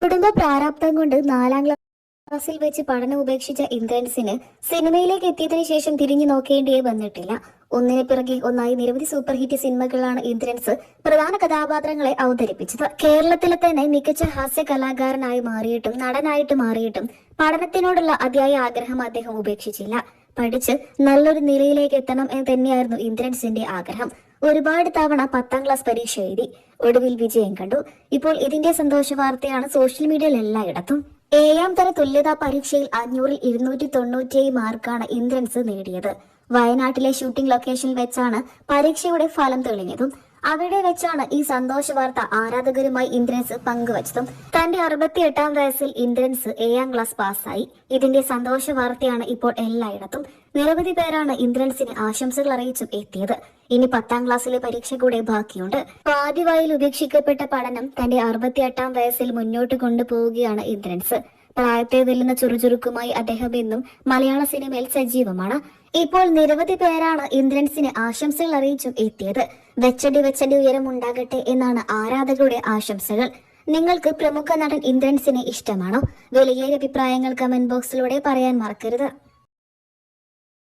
കുടുംബ പ്രാരാബ്ദം കൊണ്ട് 4ാം ക്ലാസ്സിൽ വെച്ച് പഠനം ഉപേക്ഷിച്ച ഇന്ദ്രൻസിന് സിനിമയിലേക്ക് എത്തിയതിനു ശേഷം തിരിഞ്ഞു നോക്കേണ്ടിയേ വന്നിട്ടില്ല. ഒന്നിന് പിറകെ ഒന്നായി നിരവധി സൂപ്പർ ഹിറ്റ് സിനിമകളാണ് ഇന്ദ്രൻസ് പ്രധാന കഥാപാത്രങ്ങളെ അവതരിപ്പിച്ചത്. കേരളത്തിലെ തന്നെ മികച്ച ഹാസ്യ കലാകാരനായി മാറിയിട്ടും നടനായിട്ട് മാറിയിട്ടും പഠനത്തിനോടുള്ള അതിയായ ആഗ്രഹം അദ്ദേഹം ഉപേക്ഷിച്ചില്ല. പഠിച്ച് നല്ലൊരു നിലയിലേക്ക് എത്തണം എന്ന് തന്നെയായിരുന്നു ഇന്ദ്രൻസിന്റെ ആഗ്രഹം. ഒരുപാട് തവണ 10ാം ക്ലാസ് പരീക്ഷ എഴുതി, ഒടുവിൽ വിജയം കണ്ടു. ഇപ്പോൾ ഇതിന്റെ സന്തോഷ വാർത്തയാണ് സോഷ്യൽ മീഡിയയിൽ എല്ലായിടത്തും. 7ാം തര തുല്യതാ പരീക്ഷയിൽ 500-ൽ 297 മാർക്കാണ് ഇന്ദ്രൻസ് നേടിയത്. വയനാട്ടിലെ ഷൂട്ടിംഗ് ലൊക്കേഷനിൽ വെച്ചാണ് പരീക്ഷയുടെ ഫലം തെളിഞ്ഞതും. അവിടെ വെച്ചാണ് ഈ സന്തോഷ വാർത്ത ആരാധകരുമായി ഇന്ദ്രൻസ് പങ്കുവച്ചതും. തന്റെ 68ാം വയസ്സിൽ ഇന്ദ്രൻസ് 7ാം ക്ലാസ് പാസ്സായി. ഇതിന്റെ സന്തോഷ വാർത്തയാണ് ഇപ്പോൾ എല്ലായിടത്തും. നിരവധി പേരാണ് ഇന്ദ്രൻസിന് ആശംസകൾ അറിയിച്ചും എത്തിയത്. ഇനി 10ാം ക്ലാസ്സിലെ പരീക്ഷ കൂടെ ബാക്കിയുണ്ട്. പാതിവായിൽ ഉപേക്ഷിക്കപ്പെട്ട പഠനം തന്റെ 68ാം വയസ്സിൽ മുന്നോട്ട് കൊണ്ടുപോവുകയാണ് ഇന്ദ്രൻസ്. പ്രായത്തെ വെല്ലുന്ന ചുറുചുറുക്കുമായി അദ്ദേഹം എന്നും മലയാള സിനിമയിൽ സജീവമാണ്. ഇപ്പോൾ നിരവധി പേരാണ് ഇന്ദ്രൻസിന് ആശംസകൾ അറിയിച്ചും എത്തിയത്. വെച്ചടി ഉയരം ഉണ്ടാകട്ടെ എന്നാണ് ആരാധകരുടെ ആശംസകൾ. നിങ്ങൾക്ക് പ്രമുഖ നടൻ ഇന്ദ്രൻസിനെ ഇഷ്ടമാണോ? വിലയേറിയ അഭിപ്രായങ്ങൾ കമന്റ് ബോക്സിലൂടെ പറയാൻ മറക്കരുത്.